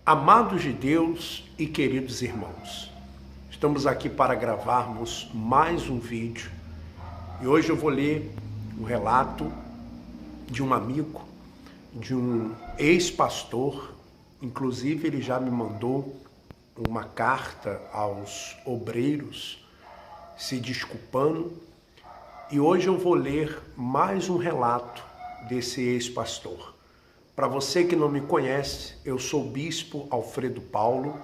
Amados de Deus e queridos irmãos, estamos aqui para gravarmos mais um vídeo e hoje eu vou ler um relato de um amigo, de um ex-pastor. Inclusive ele já me mandou uma carta aos obreiros se desculpando, e hoje eu vou ler mais um relato desse ex-pastor. Para você que não me conhece, eu sou o Bispo Alfredo Paulo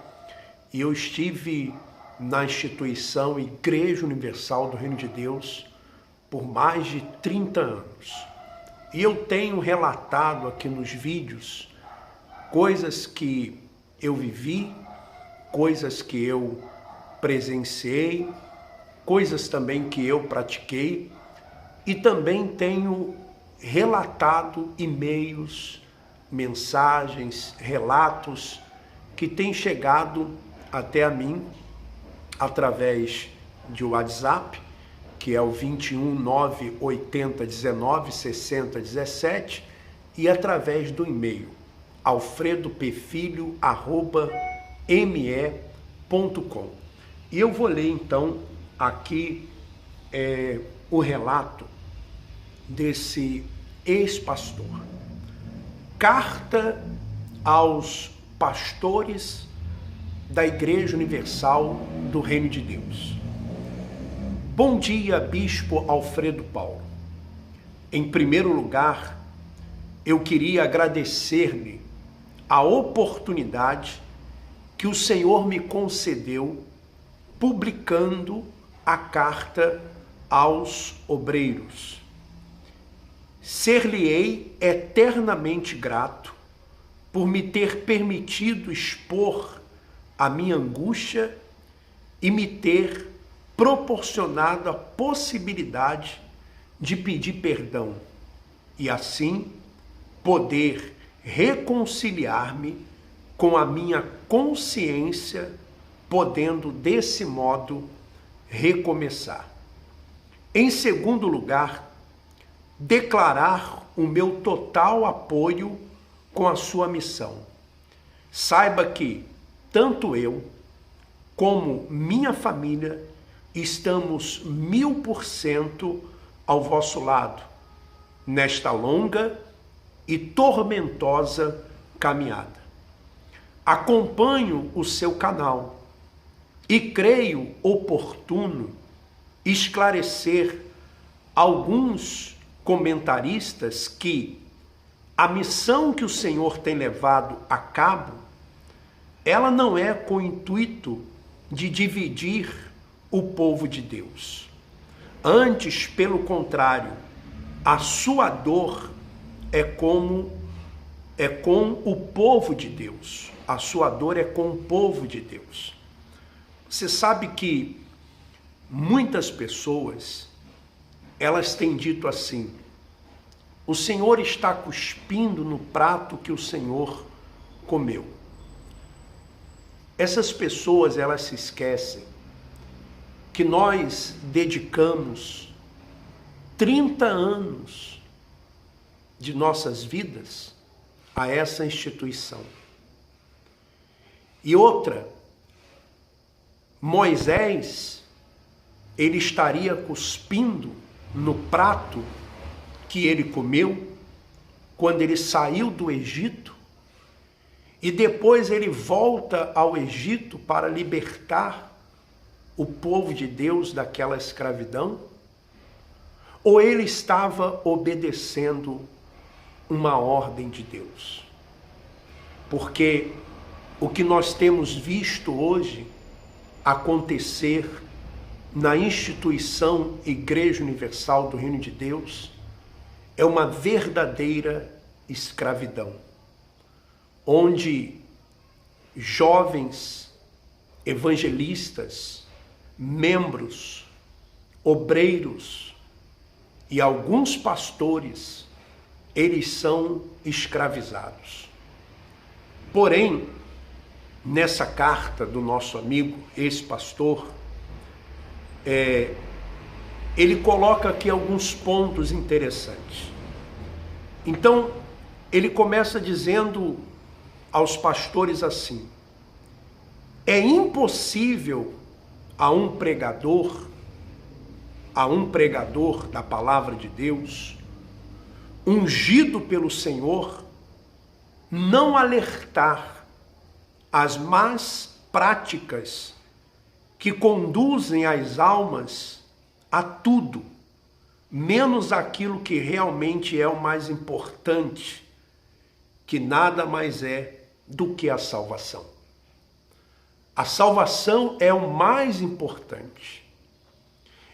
e eu estive na instituição Igreja Universal do Reino de Deus por mais de 30 anos. E eu tenho relatado aqui nos vídeos coisas que eu vivi, coisas que eu presenciei, coisas também que eu pratiquei, e também tenho relatado e-mails, mensagens, relatos que têm chegado até a mim através de WhatsApp, que é o 21 980 19 60 17, e através do e-mail alfredopefilho@me.com. E eu vou ler então aqui o relato desse ex-pastor. Carta aos pastores da Igreja Universal do Reino de Deus. Bom dia, Bispo Alfredo Paulo. Em primeiro lugar, eu queria agradecer-lhe a oportunidade que o Senhor me concedeu publicando a carta aos obreiros. Ser-lhe-ei eternamente grato por me ter permitido expor a minha angústia e me ter proporcionado a possibilidade de pedir perdão e assim poder reconciliar-me com a minha consciência, podendo desse modo recomeçar. Em segundo lugar, declarar o meu total apoio com a sua missão. Saiba que tanto eu como minha família estamos 1000% ao vosso lado nesta longa e tormentosa caminhada. Acompanho o seu canal e creio oportuno esclarecer alguns comentaristas que a missão que o Senhor tem levado a cabo, ela não é com o intuito de dividir o povo de Deus. Antes, pelo contrário, a sua dor é com o povo de Deus. A sua dor é com o povo de Deus. Você sabe que muitas pessoas, elas têm dito assim: o Senhor está cuspindo no prato que o Senhor comeu. Essas pessoas, elas se esquecem que nós dedicamos 30 anos de nossas vidas a essa instituição. E outra, Moisés, ele estaria cuspindo no prato que ele comeu quando ele saiu do Egito e depois ele volta ao Egito para libertar o povo de Deus daquela escravidão? Ou ele estava obedecendo uma ordem de Deus? Porque o que nós temos visto hoje acontecer na instituição Igreja Universal do Reino de Deus é uma verdadeira escravidão, onde jovens evangelistas, membros, obreiros e alguns pastores, eles são escravizados. Porém, nessa carta do nosso amigo, esse pastor, ele coloca aqui alguns pontos interessantes. Então, ele começa dizendo aos pastores assim: é impossível a um pregador da palavra de Deus, ungido pelo Senhor, não alertar as más práticas que conduzem as almas a tudo, menos aquilo que realmente é o mais importante, que nada mais é do que a salvação. A salvação é o mais importante.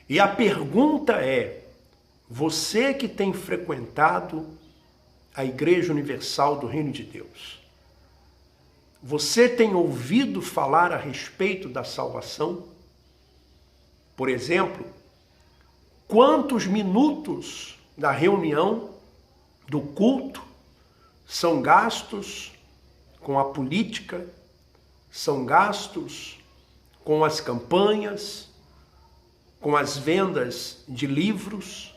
E a pergunta é: você que tem frequentado a Igreja Universal do Reino de Deus, você tem ouvido falar a respeito da salvação? Por exemplo, quantos minutos da reunião, do culto, são gastos com a política, são gastos com as campanhas, com as vendas de livros,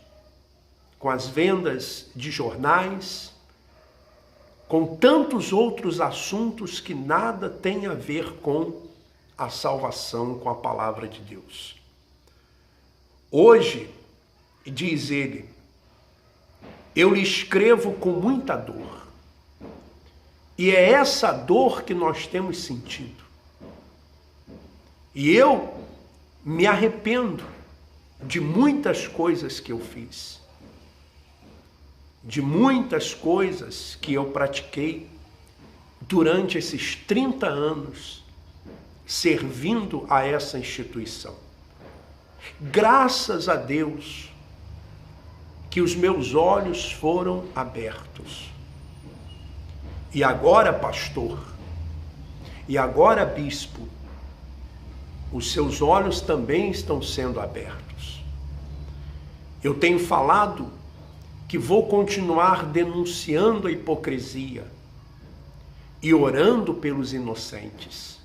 com as vendas de jornais, com tantos outros assuntos que nada tem a ver com a salvação, com a palavra de Deus. Hoje, diz ele, eu lhe escrevo com muita dor. E é essa dor que nós temos sentido. E eu me arrependo de muitas coisas que eu fiz, de muitas coisas que eu pratiquei durante esses 30 anos servindo a essa instituição. Graças a Deus que os meus olhos foram abertos. E agora, pastor, e agora, bispo, os seus olhos também estão sendo abertos. Eu tenho falado que vou continuar denunciando a hipocrisia e orando pelos inocentes,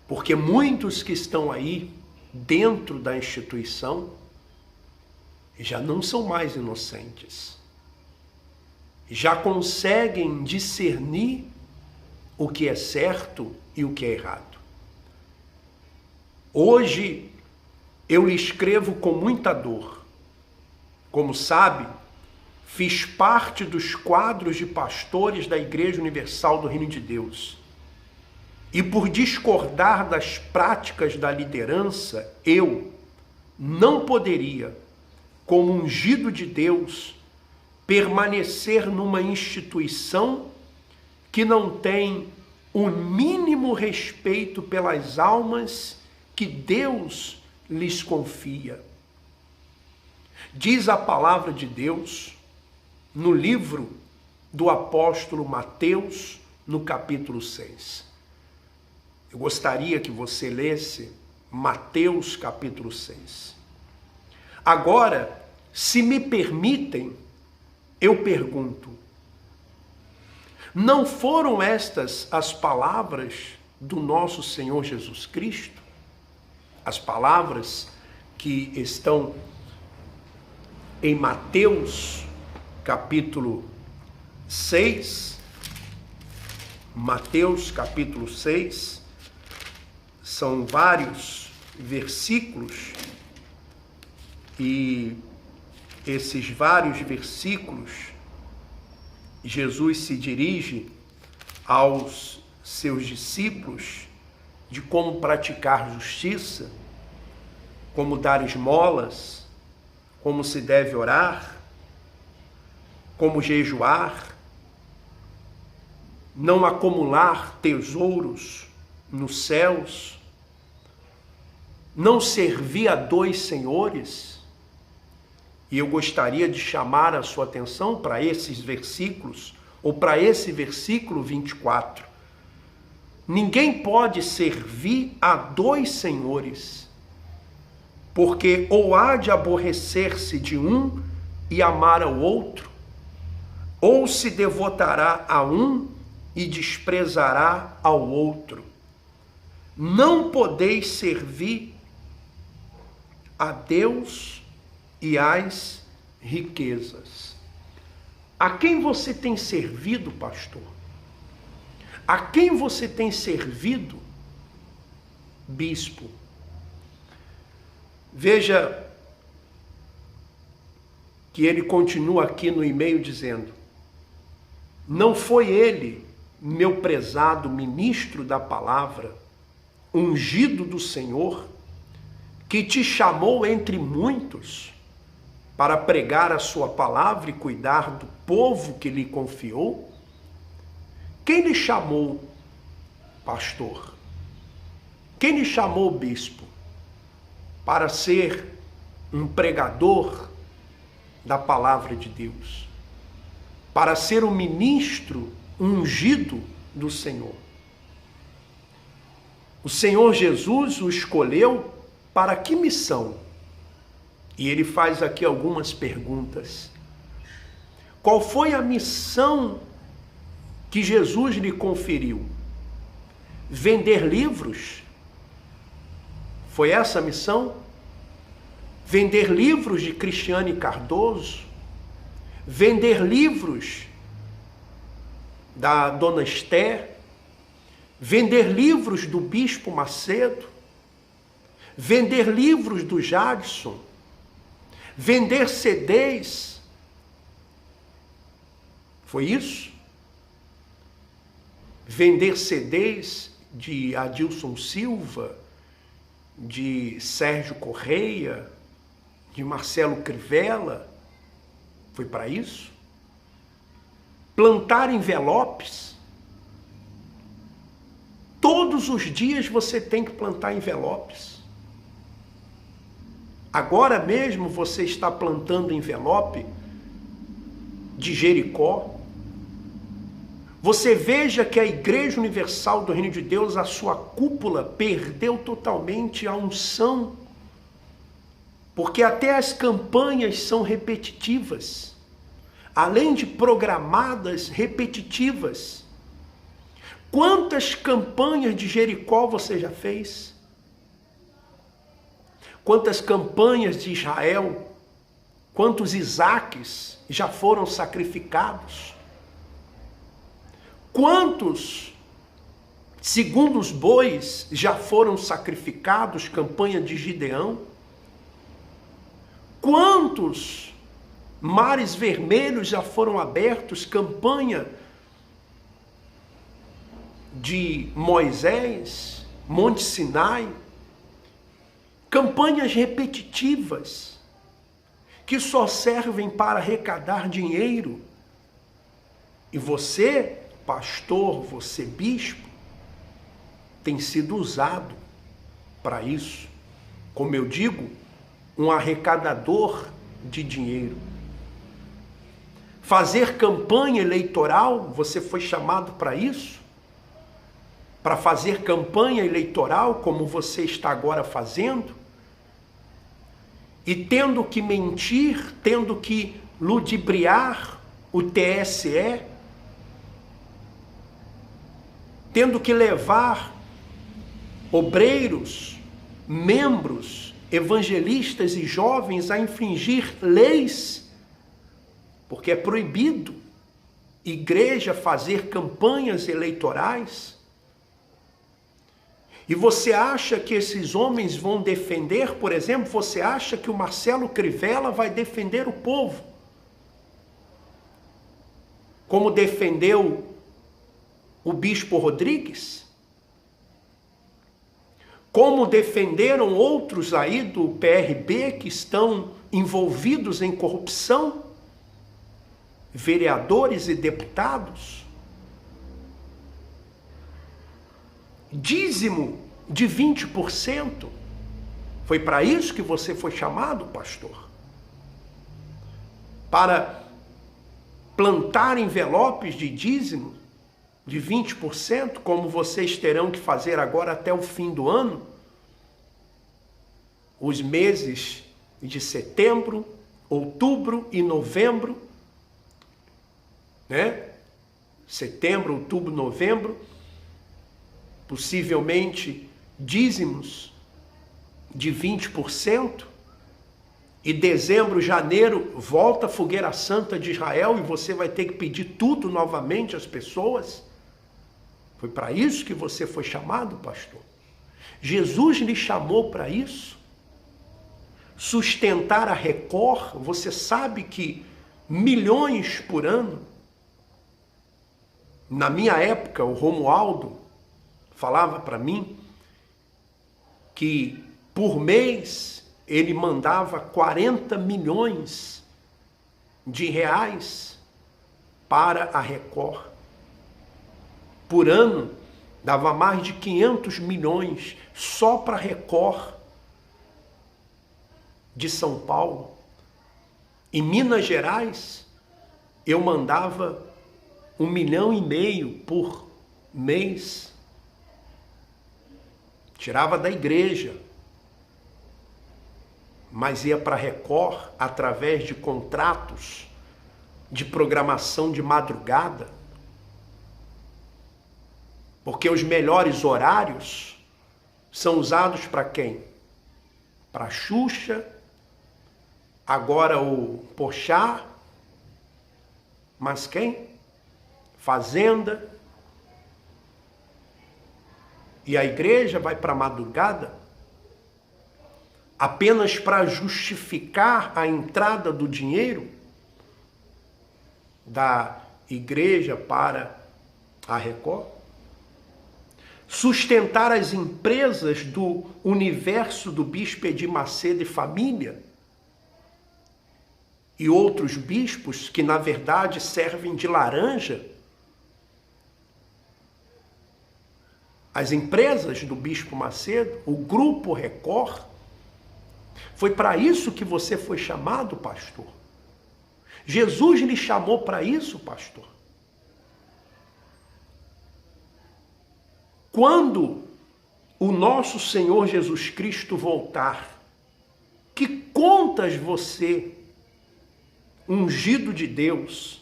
porque muitos que estão aí dentro da instituição já não são mais inocentes, já conseguem discernir o que é certo e o que é errado. Hoje eu lhe escrevo com muita dor. Como sabe, fiz parte dos quadros de pastores da Igreja Universal do Reino de Deus. E por discordar das práticas da liderança, eu não poderia, como ungido de Deus, permanecer numa instituição que não tem o mínimo respeito pelas almas que Deus lhes confia. Diz a palavra de Deus no livro do apóstolo Mateus, no capítulo 6. Eu gostaria que você lesse Mateus capítulo 6. Agora, se me permitem, eu pergunto: não foram estas as palavras do nosso Senhor Jesus Cristo? As palavras que estão em Mateus capítulo 6. Mateus capítulo 6. São vários versículos e esses vários versículos, Jesus se dirige aos seus discípulos de como praticar justiça, como dar esmolas, como se deve orar, como jejuar, não acumular tesouros nos céus, não servir a dois senhores. E eu gostaria de chamar a sua atenção para esses versículos, ou para esse versículo 24. Ninguém pode servir a dois senhores, porque ou há de aborrecer-se de um e amar ao outro, ou se devotará a um e desprezará ao outro. Não podeis servir a Deus e às riquezas. A quem você tem servido, pastor? A quem você tem servido, bispo? Veja que ele continua aqui no e-mail dizendo: não foi ele, meu prezado ministro da palavra, ungido do Senhor, que te chamou entre muitos para pregar a sua palavra e cuidar do povo que lhe confiou? Quem lhe chamou, pastor? Quem lhe chamou, bispo, para ser um pregador da palavra de Deus, para ser um ministro ungido do Senhor? O Senhor Jesus o escolheu para que missão? E ele faz aqui algumas perguntas. Qual foi a missão que Jesus lhe conferiu? Vender livros? Foi essa a missão? Vender livros de Cristiane Cardoso? Vender livros da Dona Esther? Vender livros do Bispo Macedo? Vender livros do Jadson? Vender CDs? Foi isso? Vender CDs de Adilson Silva, de Sérgio Correia, de Marcelo Crivella? Foi para isso? Plantar envelopes? Todos os dias você tem que plantar envelopes. Agora mesmo você está plantando envelope de Jericó. Você veja que a Igreja Universal do Reino de Deus, a sua cúpula, perdeu totalmente a unção, porque até as campanhas são repetitivas, além de programadas, repetitivas. Quantas campanhas de Jericó você já fez? Quantas campanhas de Israel? Quantos Isaques já foram sacrificados? Quantos segundos bois já foram sacrificados? Campanha de Gideão. Quantos mares vermelhos já foram abertos? Campanha de Moisés, Monte Sinai. Campanhas repetitivas que só servem para arrecadar dinheiro. E você, pastor, você, bispo, tem sido usado para isso. Como eu digo, um arrecadador de dinheiro. Fazer campanha eleitoral, você foi chamado para isso? Para fazer campanha eleitoral como você está agora fazendo? E tendo que mentir, tendo que ludibriar o TSE, tendo que levar obreiros, membros, evangelistas e jovens a infringir leis, porque é proibido igreja fazer campanhas eleitorais. E você acha que esses homens vão defender, por exemplo, você acha que o Marcelo Crivella vai defender o povo? Como defendeu o Bispo Rodrigues? Como defenderam outros aí do PRB que estão envolvidos em corrupção? Vereadores e deputados? Dízimo de 20%. Foi para isso que você foi chamado, pastor? Para plantar envelopes de dízimo de 20%, como vocês terão que fazer agora até o fim do ano? Os meses de setembro, outubro e novembro, né? Setembro, outubro, novembro, possivelmente dízimos de 20%, e dezembro, janeiro, volta a fogueira santa de Israel e você vai ter que pedir tudo novamente às pessoas. Foi para isso que você foi chamado, pastor? Jesus lhe chamou para isso? Sustentar a Record, você sabe que milhões por ano. Na minha época, o Romualdo falava para mim que por mês ele mandava 40 milhões de reais para a Record. Por ano, dava mais de 500 milhões só para a Record de São Paulo. Em Minas Gerais, eu mandava 1,5 milhão por mês. Tirava da igreja, mas ia para a Record através de contratos de programação de madrugada. Porque os melhores horários são usados para quem? Para Xuxa, agora o Porchat, mas quem? Fazenda. E a igreja vai para a madrugada apenas para justificar a entrada do dinheiro da igreja para a Record. Sustentar as empresas do universo do bispo Edir Macedo e família e outros bispos que na verdade servem de laranja. As empresas do Bispo Macedo, o Grupo Record, foi para isso que você foi chamado, pastor? Jesus lhe chamou para isso, pastor? Quando o nosso Senhor Jesus Cristo voltar, que contas você, ungido de Deus,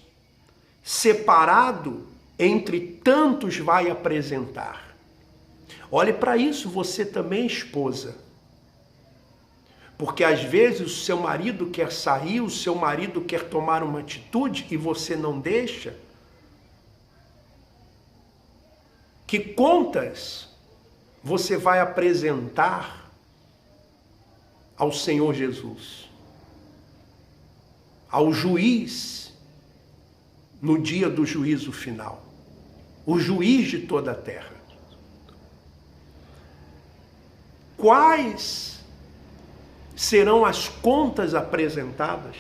separado entre tantos, vai apresentar? Olhe para isso, você também, esposa. Porque às vezes o seu marido quer sair, o seu marido quer tomar uma atitude e você não deixa. Que contas você vai apresentar ao Senhor Jesus? Ao juiz, no dia do juízo final. O juiz de toda a terra. Quais serão as contas apresentadas?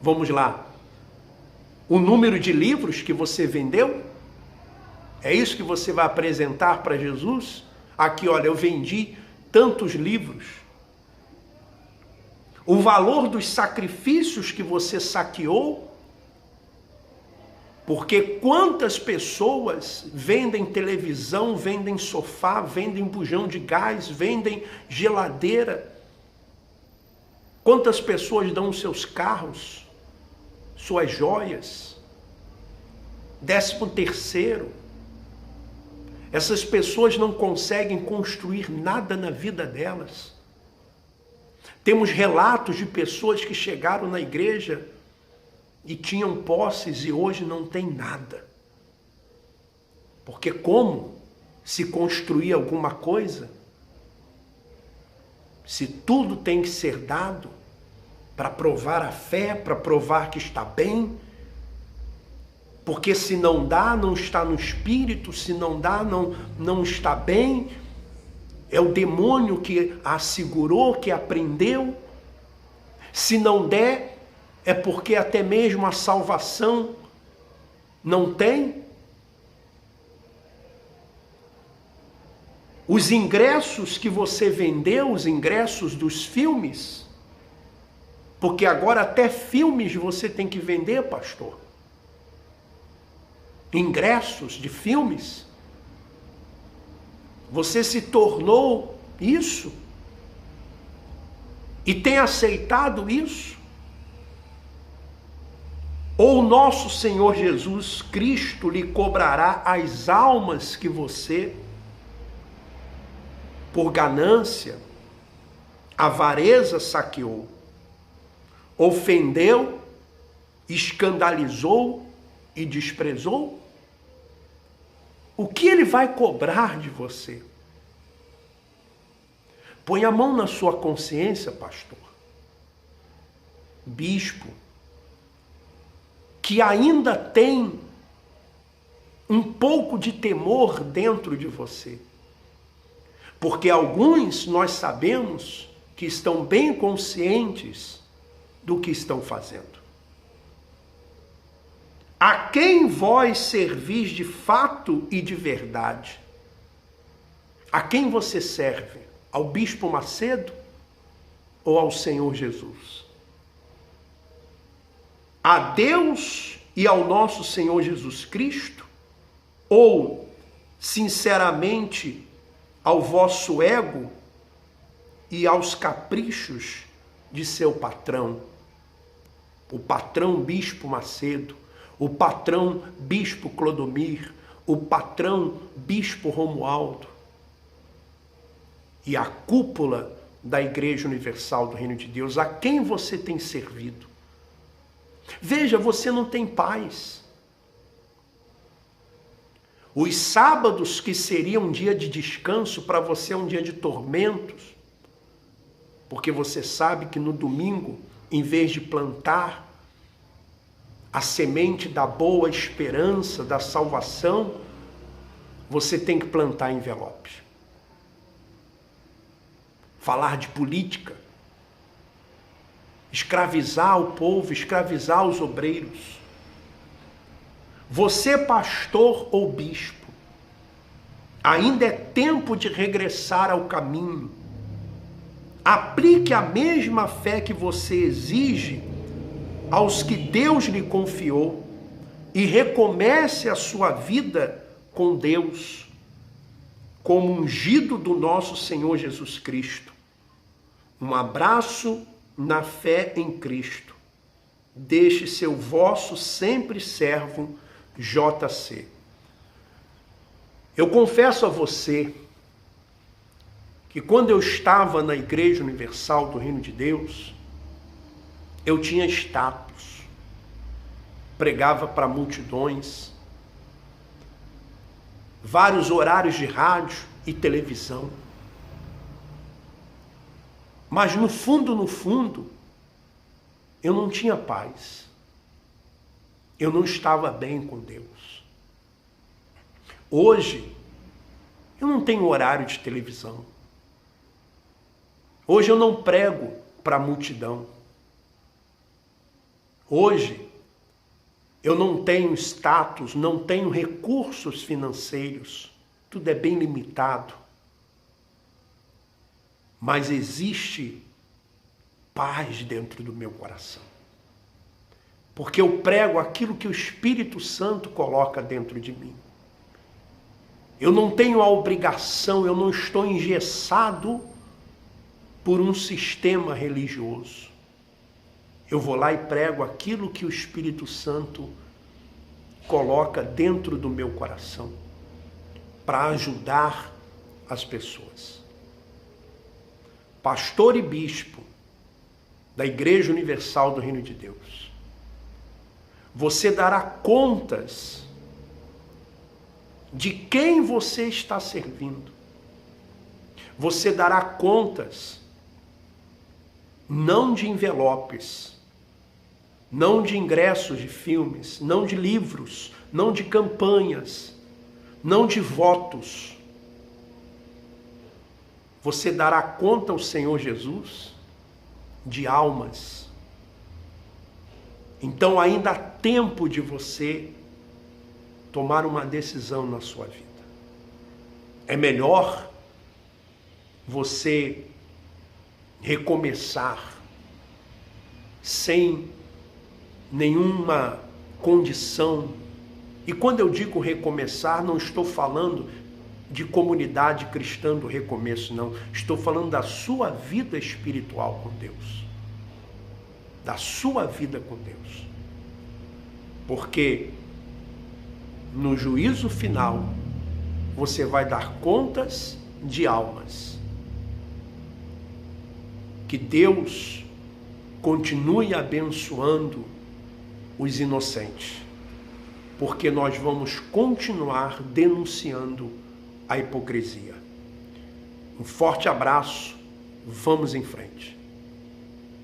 Vamos lá. O número de livros que você vendeu? É isso que você vai apresentar para Jesus? Aqui, olha, eu vendi tantos livros. O valor dos sacrifícios que você saqueou? Porque quantas pessoas vendem televisão, vendem sofá, vendem bujão de gás, vendem geladeira? Quantas pessoas dão seus carros, suas joias? 13º. Essas pessoas não conseguem construir nada na vida delas. Temos relatos de pessoas que chegaram na igreja e tinham posses e hoje não tem nada. Porque como se construir alguma coisa se tudo tem que ser dado para provar a fé, para provar que está bem? Porque se não dá, não está no espírito, se não dá, não está bem. É o demônio que a segurou, que a prendeu. Se não der, é porque até mesmo a salvação não tem. Os ingressos que você vendeu, os ingressos dos filmes, porque agora até filmes você tem que vender, pastor. Ingressos de filmes. Você se tornou isso e tem aceitado isso? Ou o nosso Senhor Jesus Cristo lhe cobrará as almas que você, por ganância, avareza, saqueou, ofendeu, escandalizou e desprezou? O que ele vai cobrar de você? Põe a mão na sua consciência, pastor, bispo, que ainda tem um pouco de temor dentro de você. Porque alguns nós sabemos que estão bem conscientes do que estão fazendo. A quem vós servis de fato e de verdade? A quem você serve? Ao Bispo Macedo ou ao Senhor Jesus? A Deus e ao nosso Senhor Jesus Cristo? Ou, sinceramente, ao vosso ego e aos caprichos de seu patrão? O patrão Bispo Macedo, o patrão Bispo Clodomir, o patrão Bispo Romualdo e a cúpula da Igreja Universal do Reino de Deus. A quem você tem servido? Veja, você não tem paz. Os sábados, que seriam um dia de descanso, para você é um dia de tormentos, porque você sabe que no domingo, em vez de plantar a semente da boa esperança, da salvação, você tem que plantar envelopes. Falar de política, escravizar o povo, escravizar os obreiros. Você, pastor ou bispo, ainda é tempo de regressar ao caminho. Aplique a mesma fé que você exige aos que Deus lhe confiou e recomece a sua vida com Deus, como ungido do nosso Senhor Jesus Cristo. Um abraço na fé em Cristo. Deixe seu vosso sempre servo JC. Eu confesso a você que quando eu estava na Igreja Universal do Reino de Deus, eu tinha status, pregava para multidões, vários horários de rádio e televisão. Mas no fundo, eu não tinha paz. Eu não estava bem com Deus. Hoje, eu não tenho horário de televisão. Hoje eu não prego para a multidão. Hoje, eu não tenho status, não tenho recursos financeiros. Tudo é bem limitado. Mas existe paz dentro do meu coração. Porque eu prego aquilo que o Espírito Santo coloca dentro de mim. Eu não tenho a obrigação, eu não estou engessado por um sistema religioso. Eu vou lá e prego aquilo que o Espírito Santo coloca dentro do meu coração para ajudar as pessoas. Pastor e bispo da Igreja Universal do Reino de Deus, você dará contas de quem você está servindo. Você dará contas não de envelopes, não de ingressos de filmes, não de livros, não de campanhas, não de votos. Você dará conta ao Senhor Jesus de almas. Então ainda há tempo de você tomar uma decisão na sua vida. É melhor você recomeçar sem nenhuma condição. E quando eu digo recomeçar, não estou falando de comunidade cristã do recomeço, não. Estou falando da sua vida espiritual com Deus. Da sua vida com Deus. Porque no juízo final, você vai dar contas de almas. Que Deus continue abençoando os inocentes. porque nós vamos continuar denunciando a hipocrisia. Um forte abraço, vamos em frente.